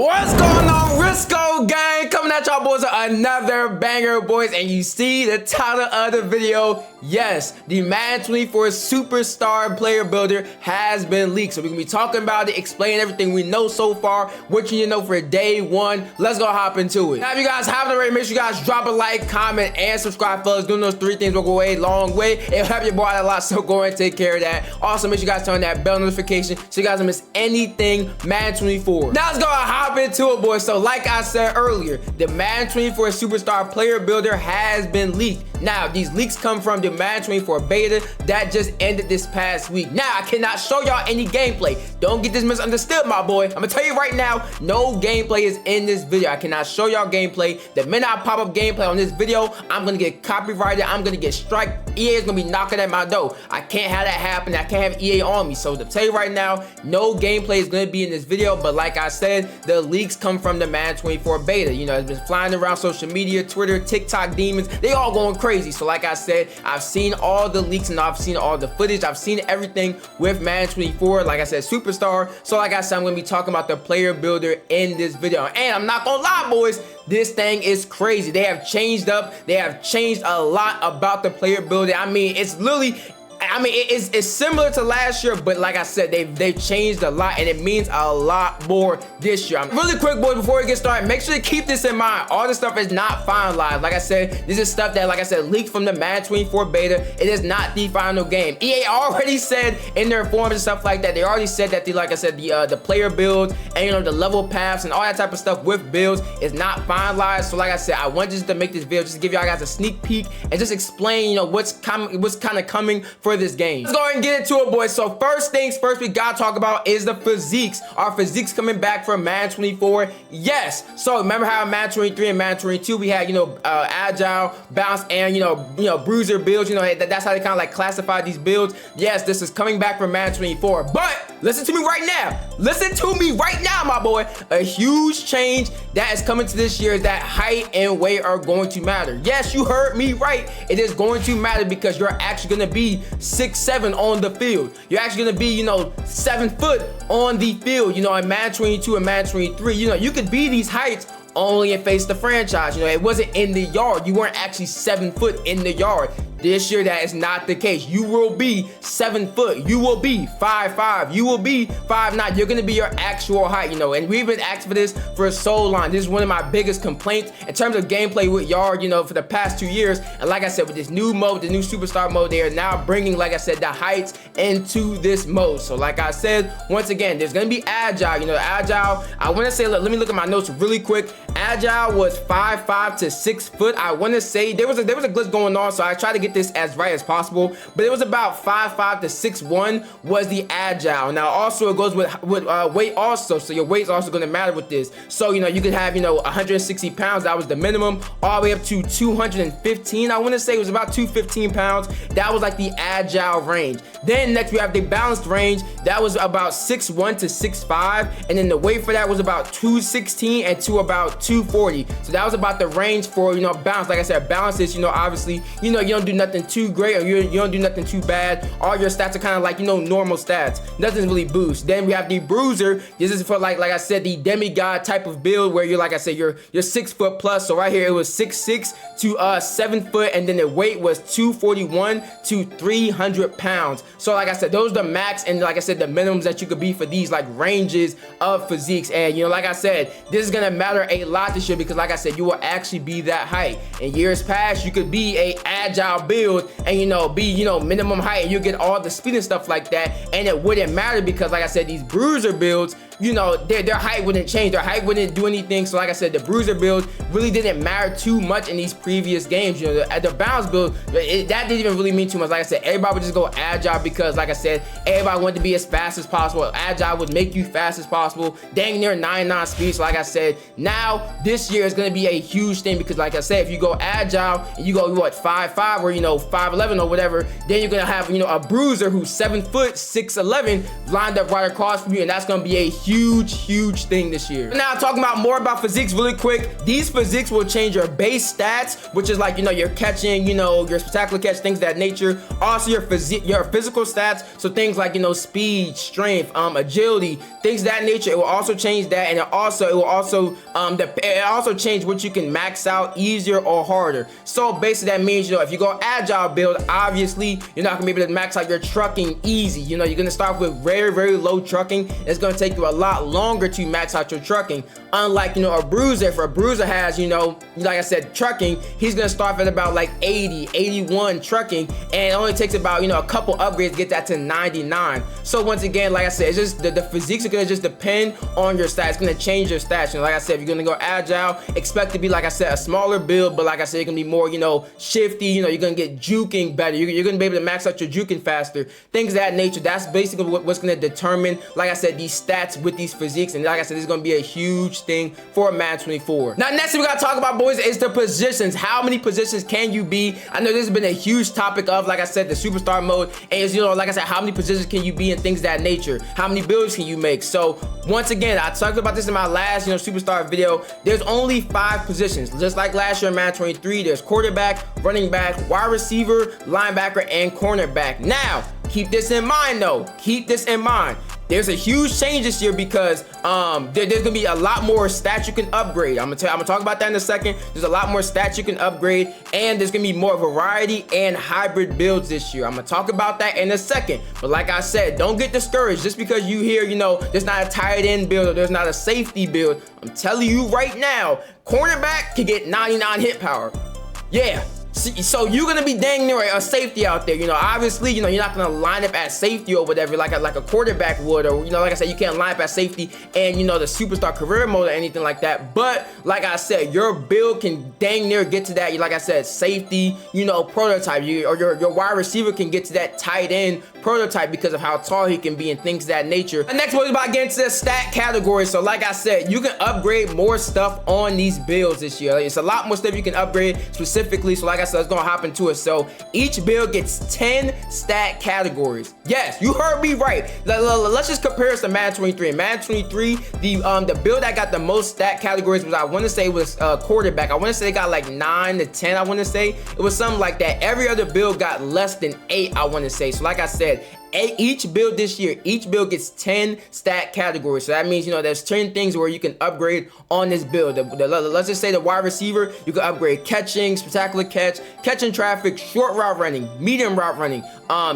What's going on, Jurisco gang? Coming at y'all boys with another banger, boys. And you see the title of the video. Yes, the Madden 24 Superstar Player Builder has been leaked. So we're gonna be talking about it, explaining everything we know so far, what you need to know for day one. Let's go hop into it. Now, if you guys haven't already, make sure you guys drop a like, comment, and subscribe, fellas. Doing those three things will go a long way. It'll help your boy out a lot, so go and take care of that. Also, make sure you guys turn on that bell notification so you guys don't miss anything Madden 24. Now, let's go hop into it, boys. So like I said earlier, the Madden 24 Superstar Player Builder has been leaked. Now, these leaks come from the Madden 24 beta that just ended this past week. Now, I cannot show y'all any gameplay. Don't get this misunderstood, my boy. I'm gonna tell you right now, no gameplay is in this video. I cannot show y'all gameplay. The minute I pop up gameplay on this video, I'm gonna get copyrighted. I'm gonna get striked. EA is gonna be knocking at my door. I can't have that happen. I can't have EA on me. So to tell you right now, no gameplay is gonna be in this video. But like I said, the leaks come from the Madden 24 beta. You know, it's been flying around social media, Twitter, TikTok demons. They all going crazy. So like I said, I've seen all the leaks and I've seen all the footage. I've seen everything with Madden 24, like I said, Superstar. So like I said, I'm gonna be talking about the player builder in this video. And I'm not gonna lie, boys, this thing is crazy. They have changed up. They have changed a lot about the player builder. I mean, it's literally, it's similar to last year, but like I said, they've changed a lot, and it means a lot more this year. Really quick, boys, before we get started, make sure to keep this in mind. All this stuff is not finalized. Like I said, this is stuff that, like I said, leaked from the Madden 24 beta. It is not the final game. EA already said in their forums and stuff like that, they already said that like I said, the player build and, you know, the level paths and all that type of stuff with builds is not finalized. So like I said, I want just to make this video just to give y'all guys a sneak peek and just explain, you know, what's kind of coming for this game. Let's go ahead and get into it, boys. So first things first, we gotta talk about is the physiques. Are physiques coming back from Madden 24? Yes. So remember how in Madden 23 and Madden 22 we had, you know, agile, bounce, and you know, bruiser builds. You know, that's how they kind of like classify these builds. Yes, this is coming back from Madden 24. But listen to me right now. Listen to me right now, my boy. A huge change that is coming to this year is that height and weight are going to matter. Yes, you heard me right. It is going to matter because you're actually going to be 6'7" on the field. You're actually going to be, you know, 7 foot on the field. You know, in Madden 22 and Madden 23, you know, you could be these heights only in Face the Franchise. You know, it wasn't in the yard. You weren't actually 7 foot in the yard. This year, that is not the case. You will be 7 foot. You will be 5'5". You will be 5'9". You're gonna be your actual height, you know. And we've been asking for this for so long. This is one of my biggest complaints in terms of gameplay with yard, you know, for the past 2 years. And like I said, with this new mode, the new Superstar mode, they are now bringing, like I said, the heights into this mode. So like I said, once again, there's gonna be agile. You know, agile, I wanna say, let me look at my notes really quick. Agile was 5'5" to 6 foot. I wanna say there was a glitch going on, so I tried to get this as right as possible, but it was about 5'5" to 6'1" was the agile. Now also it goes with weight also, so your weight's also going to matter with this. So you know, you could have, you know, 160 pounds, that was the minimum, all the way up to 215. I want to say it was about 215 pounds. That was like the agile range. Then next we have the balanced range. That was about 6'1" to 6'5", and then the weight for that was about 216 and to about 240. So that was about the range for, you know, balance. Like I said, balance is, you know, obviously, you know, you don't do nothing too great or you don't do nothing too bad. All your stats are kind of like, you know, normal stats. Nothing's really boost. Then we have the bruiser. This is for like I said, the demigod type of build where you're, like I said, you're 6 foot plus. So right here it was 6'6" to 7 foot, and then the weight was 241 to 300 pounds. So like I said, those are the max and like I said, the minimums that you could be for these like ranges of physiques. And you know, like I said, this is gonna matter a lot this year because like I said, you will actually be that height. In years past, you could be a agile build and, you know, be, you know, minimum height and you get all the speed and stuff like that, and it wouldn't matter because like I said, these bruiser builds, you know, their height wouldn't change, their height wouldn't do anything. So like I said, the bruiser build really didn't matter too much in these previous games. You know, the bounce build, that didn't even really mean too much. Like I said, everybody would just go agile because like I said, everybody wanted to be as fast as possible. Agile would make you fast as possible, dang near 99 speed. So like I said, now this year is going to be a huge thing because like I said, if you go agile and you go what 5'5" or, you know, 5'11" or whatever, then you're gonna have, you know, a bruiser who's 7 foot 6'11" lined up right across from you, and that's gonna be a huge huge thing this year. Now talking about more about physiques really quick. These physiques will change your base stats, which is like, you know, your catching, you know, your spectacular catch, things of that nature. Also your physical stats, so things like, you know, speed, strength, agility, things of that nature. It will also change that, and it will also change what you can max out easier or harder. So basically that means, you know, if you go agile build, obviously you're not gonna be able to max out your trucking easy. You know, you're gonna start with very low trucking. It's gonna take you a lot longer to max out your trucking. Unlike, you know, a bruiser. If a bruiser has, you know, like I said, trucking, he's gonna start at about like 80, 81 trucking, and it only takes about, you know, a couple upgrades to get that to 99. So once again, like I said, it's just the physiques are gonna just depend on your stats. It's gonna change your stats. You know, like I said, if you're gonna go agile, expect to be, like I said, a smaller build, but like I said, you're gonna be more, you know, shifty. You know, you're gonna get juking better. You're gonna be able to max out your juking faster. Things of that nature. That's basically what's gonna determine, like I said, these stats with these physiques. And like I said, this is gonna be a huge thing for Madden 24. Now, next thing we gotta talk about, boys, is the positions. How many positions can you be? I know this has been a huge topic of, like I said, the superstar mode, and you know, like I said, how many positions can you be and things of that nature? How many builds can you make? So once again, I talked about this in my last, you know, superstar video. There's only 5 positions, just like last year in Madden 23. There's quarterback, running back, wide receiver, linebacker, and cornerback. Now, keep this in mind though. Keep this in mind. There's a huge change this year because there's gonna be a lot more stats you can upgrade. I'm gonna talk about that in a second. There's a lot more stats you can upgrade, and there's gonna be more variety and hybrid builds this year. I'm gonna talk about that in a second. But like I said, don't get discouraged just because you hear, you know, there's not a tight end build or there's not a safety build. I'm telling you right now, cornerback can get 99 hit power. Yeah. So you're gonna be dang near a safety out there. You know, obviously, you know, you're not gonna line up at safety or whatever like a quarterback would, or, you know, like I said, you can't line up at safety and, you know, the superstar career mode or anything like that. But like I said, your build can dang near get to that, like I said, safety, you know, prototype. Or your wide receiver can get to that tight end prototype because of how tall he can be and things of that nature. The next one is about getting to the stat category. So like I said, you can upgrade more stuff on these builds this year. It's a lot more stuff you can upgrade specifically. So like I said, let's go hop into it. So each build gets 10 stat categories. Yes, you heard me right. Let's just compare this to Madden 23. In Madden 23, the build that got the most stat categories was, I want to say, was quarterback. I want to say it got like 9 to 10. I want to say it was something like that. Every other build got less than 8. I want to say. So like I said, each build this year, each build gets 10 stat categories. So that means, you know, there's 10 things where you can upgrade on this build. Let's just say the wide receiver, you can upgrade catching, spectacular catch, catching traffic, short route running, medium route running,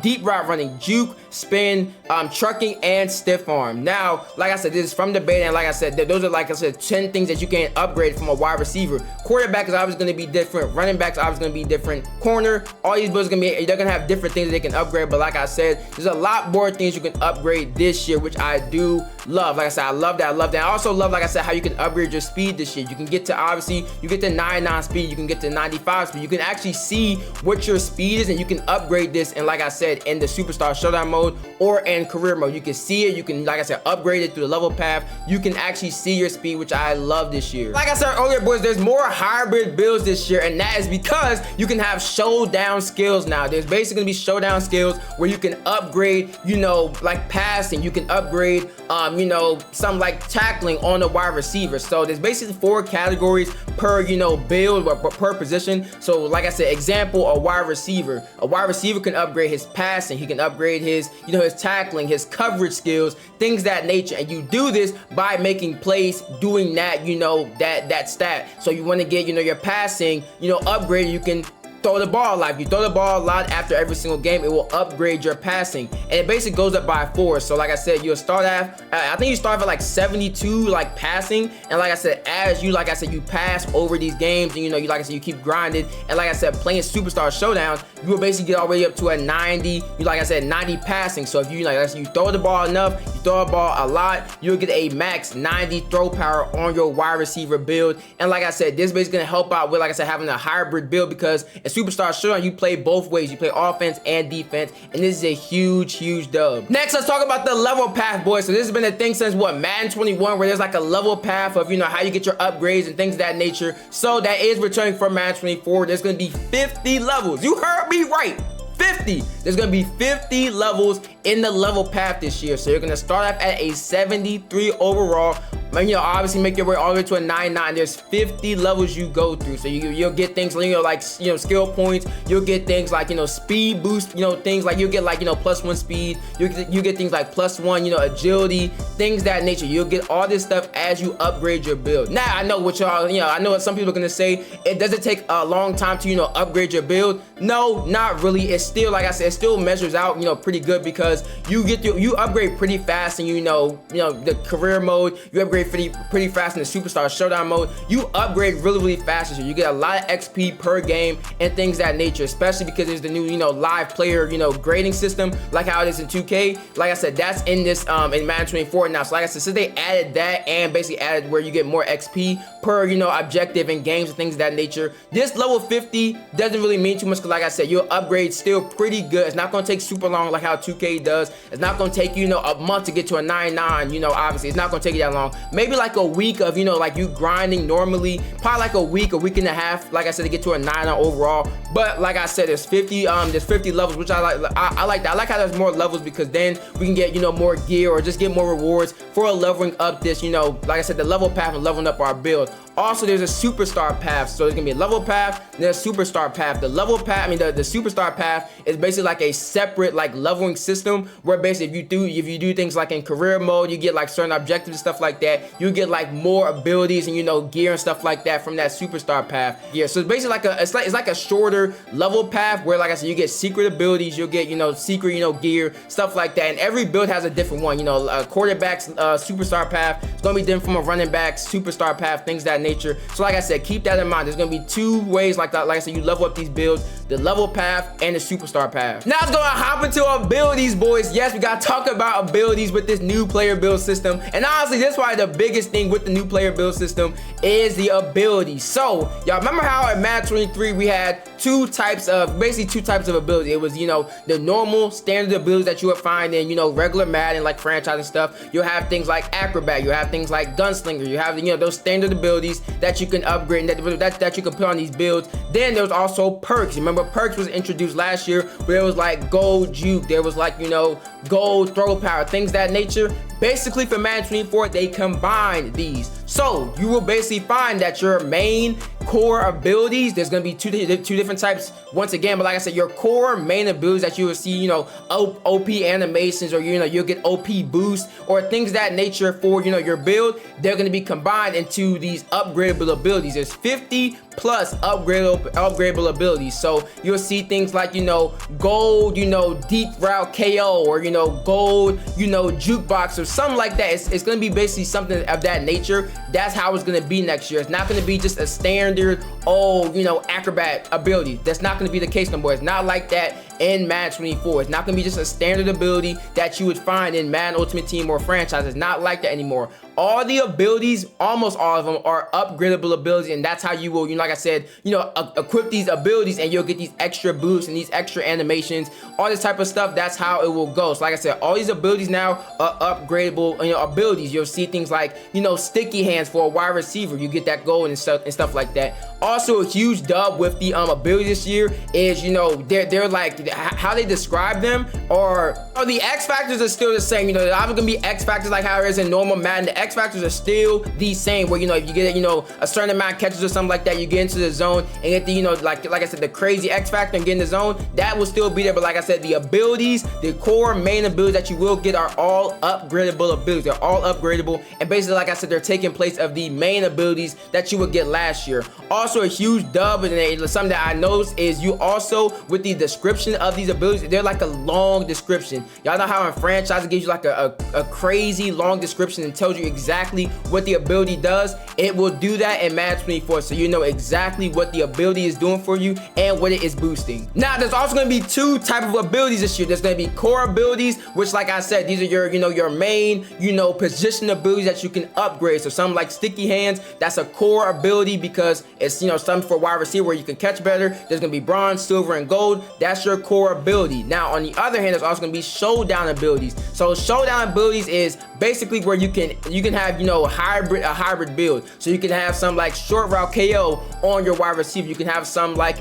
deep route running, juke, spin, trucking, and stiff arm. Now, like I said, this is from the beta, and like I said, those are, like I said, 10 things that you can upgrade from a wide receiver. Quarterback is obviously going to be different. Running back is obviously going to be different. Corner, all these builds are going to be, they're going to have different things that they can upgrade. But like I said, there's a lot more things you can upgrade this year, which I do love. Like I said, I love that. I love that. I also love, like I said, how you can upgrade your speed this year. You can get to, obviously, you get to 99 speed, you can get to 95 speed. You can actually see what your speed is, and you can upgrade this. And like I said, in the Superstar Showdown mode or in career mode, you can see it. You can, like I said, upgrade it through the level path. You can actually see your speed, which I love this year. Like I said earlier, boys, there's more hybrid builds this year, and that is because you can have showdown skills now. There's basically gonna be showdown skills where you can upgrade, you know, like passing. You can upgrade, you know, some like tackling on a wide receiver. So there's basically 4 categories per, you know, build or per position. So like I said, example, a wide receiver. A wide receiver can upgrade his passing. He can upgrade his, you know, his tackling, his coverage skills, things of that nature. And you do this by making plays, doing that, you know, that stat. So you want to get, you know, your passing, you know, upgraded. You can throw the ball a lot. If you throw the ball a lot after every single game, it will upgrade your passing, and it basically goes up by 4. So like I said, you'll start at, I think you start at like 72 like passing, and like I said, as you, like I said, you pass over these games, and you know, you, like I said, you keep grinding, and like I said, playing Superstar Showdown, you will basically get all the way up to a 90, you, like I said, 90 passing. So if you, like I said, you throw the ball enough, you throw the ball a lot, you'll get a max 90 throw power on your wide receiver build. And like I said, this is basically gonna help out with, like I said, having a hybrid build, because in Superstar Showdown, you play both ways. You play offense and defense, and this is a huge dub. Next, let's talk about the level path, boys. So this has been a thing since what, Madden 21, where there's like a level path of, you know, how you get your upgrades and things of that nature. So that is returning from Madden 24. There's gonna be 50 levels. You heard me right. 50. There's gonna be 50 levels in the level path this year. So you're gonna start off at a 73 overall. And, you know, obviously make your way all the way to a 99. There's 50 levels you go through. So you'll get things, you know, like, you know, skill points. You'll get things like, you know, speed boost, you know, things like you'll get like, you know, +1 speed. You get things like +1, you know, agility, things that nature. You'll get all this stuff as you upgrade your build. Now, I know what y'all, you know, I know what some people are gonna say. It doesn't take a long time to, you know, upgrade your build. No, not really. It's still, like I said, it still measures out, you know, pretty good because you upgrade pretty fast, and you know the career mode. You upgrade pretty fast in the superstar showdown mode. You upgrade really fast, so you get a lot of XP per game and things that nature, especially because there's the new, you know, live player, you know, grading system like how it is in 2K. Like I said, that's in this in Madden 24 now. So like I said, since they added that and basically added where you get more XP per, you know, objective in games and things of that nature, this level 50 doesn't really mean too much because like I said, your upgrade still pretty good. It's not going to take super long like how 2K does. It's not going to take you know a month to get to a 99. You know, obviously it's not going to take you that long. Maybe like a week of, you know, like you grinding normally, probably like a week and a half, like I said, to get to a 9 overall. But like I said, there's 50 levels, which I like. I like that. I like how there's more levels because then we can get, you know, more gear or just get more rewards for leveling up this, you know, like I said, the level path and leveling up our build. Also, there's a superstar path. So there's gonna be a level path, and there's a superstar path. The level path, I mean, the superstar path is basically like a separate like leveling system where basically if you do things like in career mode, you get like certain objectives and stuff like that. You get like more abilities and, you know, gear and stuff like that from that superstar path. Yeah, so it's basically like it's like a shorter level path where, like I said, you get secret abilities, you'll get, you know, secret, you know, gear, stuff like that. And every build has a different one. You know, quarterback's superstar path is gonna be different from a running back superstar path, things of that nature. So like I said, keep that in mind. There's gonna be two ways like that. Like I said, you level up these builds: the level path and the superstar path. Now it's gonna hop into abilities, boys. Yes, we gotta talk about abilities with this new player build system. And honestly, that's why the biggest thing with the new player build system is the abilities. So y'all remember how in Madden 23 we had basically two types of ability. It was, you know, the normal standard abilities that you would find in, you know, regular Madden, like franchise and stuff. You'll have things like acrobat, you have things like gunslinger, you have, you know, those standard abilities that you can upgrade and that you can put on these builds. Then there's also perks. Remember, perks was introduced last year where it was like gold juke, there was like, you know, gold throw power, things of that nature. Basically for Madden 24, they combine these. So you will basically find that your main core abilities, there's gonna be two different types once again, but like I said, your core main abilities that you will see, you know, OP animations, or, you know, you'll get OP boost or things of that nature for, you know, your build. They're gonna be combined into these upgradable abilities. There's 50 plus upgradable abilities. So you'll see things like, you know, gold, you know, deep route KO, or, you know, gold, you know, jukebox or something like that. It's gonna be basically something of that nature. That's how it's gonna be next year. It's not gonna be just a standard, oh, you know, acrobat ability. That's not gonna be the case no more. It's not like that in Madden 24. It's not gonna be just a standard ability that you would find in Madden Ultimate Team or franchise. It's not like that anymore. All the abilities, almost all of them, are upgradable abilities, and that's how you will, you know, like I said, you know, equip these abilities and you'll get these extra boosts and these extra animations, all this type of stuff. That's how it will go. So like I said, all these abilities now are upgradable, you know, abilities. You'll see things like, you know, sticky hands for a wide receiver. You get that gold and stuff like that. Also, a huge dub with the abilities this year is, you know, they're like, how they describe them, or the X factors are still the same. You know, there's obviously gonna be X factors like how it is in normal Madden. The X factors are still the same, where, you know, if you get, you know, a certain amount of catches or something like that, you get into the zone and get the, you know, like I said, the crazy X factor and get in the zone, that will still be there. But like I said, the abilities, the core main abilities that you will get are all upgradable abilities. They're all upgradable, and basically, like I said, they're taking place of the main abilities that you would get last year. Also, a huge dub, and something that I noticed is you also, with the description of these abilities, they're like a long description. Y'all know how in franchise it gives you like a crazy long description and tells you exactly what the ability does? It will do that in Madden 24, so you know exactly what the ability is doing for you and what it is boosting. Now, there's also going to be two types of abilities this year. There's going to be core abilities, which, like I said, these are your, you know, your main, you know, position abilities that you can upgrade. So something like sticky hands, that's a core ability because it's, you know, something for wide receiver where you can catch better. There's going to be bronze, silver, and gold. That's your core ability. Now, on the other hand, there's also gonna be Showdown abilities. So Showdown abilities is basically where you can have, you know, a hybrid build. So you can have some like short route KO on your wide receiver. You can have some like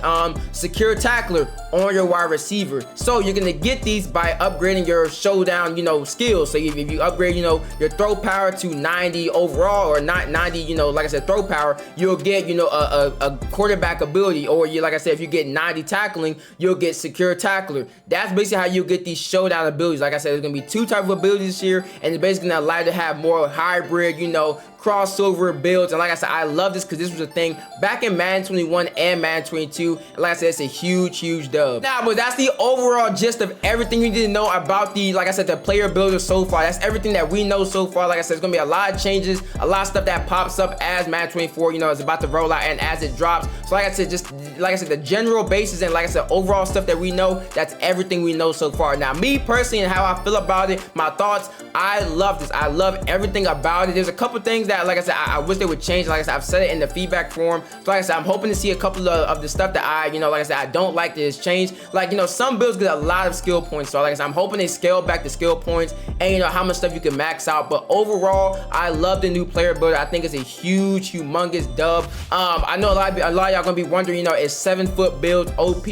secure tackler on your wide receiver. So you're gonna get these by upgrading your Showdown, you know, skills. So if you upgrade, you know, your throw power to 90 overall, or not 90, you know, like I said, throw power, you'll get, you know, a quarterback ability. Or you, like I said, if you get 90 tackling, you'll get secure tackler. That's basically how you get these Showdown abilities. Like I said, there's gonna be 2 types of abilities this year, and it's basically gonna allow you to have more hybrid, you know, crossover builds. And like I said, I love this because this was a thing back in Madden 21 and Madden 22. And like I said, it's a huge dub. Now, but that's the overall gist of everything you need to know about the, like I said, the player builder so far. That's everything that we know so far. Like I said, it's gonna be a lot of changes, a lot of stuff that pops up as Madden 24, you know, is about to roll out and as it drops. So like I said, just like I said, the general basis and like I said, overall stuff that we know, that's everything we know so far. Now, me personally and how I feel about it, my thoughts, I love this. I love everything about it. There's a couple things that, like I said, I wish they would change. Like I said, I've said it in the feedback form. So like I said, I'm hoping to see a couple of the stuff that I, you know, like I said, I don't like that is changed. Like, you know, some builds get a lot of skill points. So like I said, I'm hoping they scale back the skill points and, you know, how much stuff you can max out. But overall, I love the new player builder. I think it's a humongous dub. I know a lot of y'all gonna be wondering, you know, is 7-foot builds OP?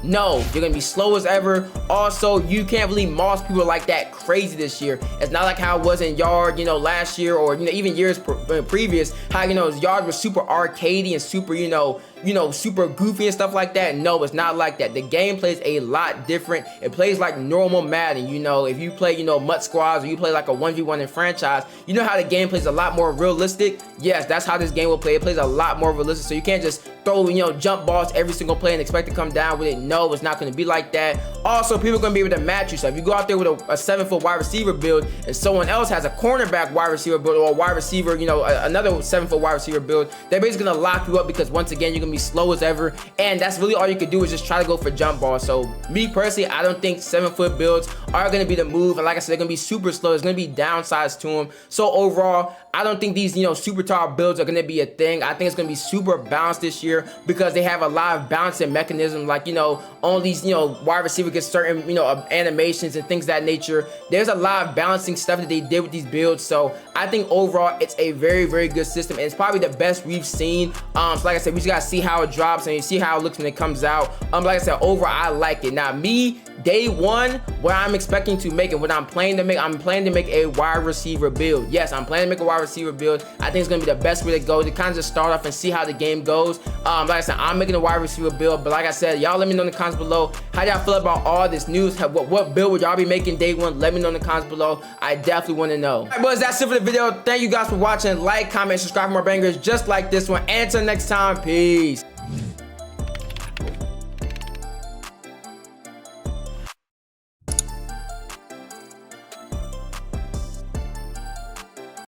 No, you're gonna be slow as ever. Also, you can't really moss people like that crazy this year. It's not like how it was in Yard, you know, last year, or, you know, even years previous, how, you know, Yard was super arcadey and super, you know, super goofy and stuff like that. No, it's not like that. The game plays a lot different. It plays like normal Madden. You know, if you play, you know, MUT squads, or you play like a 1v1 in franchise, you know how the game plays a lot more realistic. Yes, that's how this game will play. It plays a lot more realistic. So you can't just throw, you know, jump balls every single play and expect to come down with it. No, it's not going to be like that. Also, people are going to be able to match you. So if you go out there with a 7-foot wide receiver build and someone else has a cornerback wide receiver build, or a wide receiver, you know, another 7-foot wide receiver build, they're basically going to lock you up because, once again, you're going to be slow as ever. And that's really all you can do, is just try to go for jump balls. So me personally, I don't think 7-foot builds are going to be the move. And like I said, they're going to be super slow. There's going to be downsides to them. So overall, I don't think these, you know, super tall builds are going to be a thing. I think it's going to be super balanced this year because they have a lot of balancing mechanisms. Like, you know, on these, you know, wide receiver gets certain, you know, animations and things of that nature. There's a lot of balancing stuff that they did with these builds. So I think overall it's a very good system, and it's probably the best we've seen. So like I said, we just got to see how it drops and you see how it looks when it comes out. Like I said, overall I like it. Now me, day one, what I'm expecting to make and what I'm planning to make, I'm planning to make a wide receiver build. Yes, I'm planning to make a wide receiver build. I think it's gonna be the best way to go to kind of just start off and see how the game goes. Like I said, I'm making a wide receiver build, but like I said, y'all let me know in the comments below how y'all feel about all this news. What build would y'all be making day one? Let me know in the comments below. I definitely want to know. All right, boys, that's it for the video. Thank you guys for watching. Like, comment, subscribe for more bangers just like this one. And until next time, peace.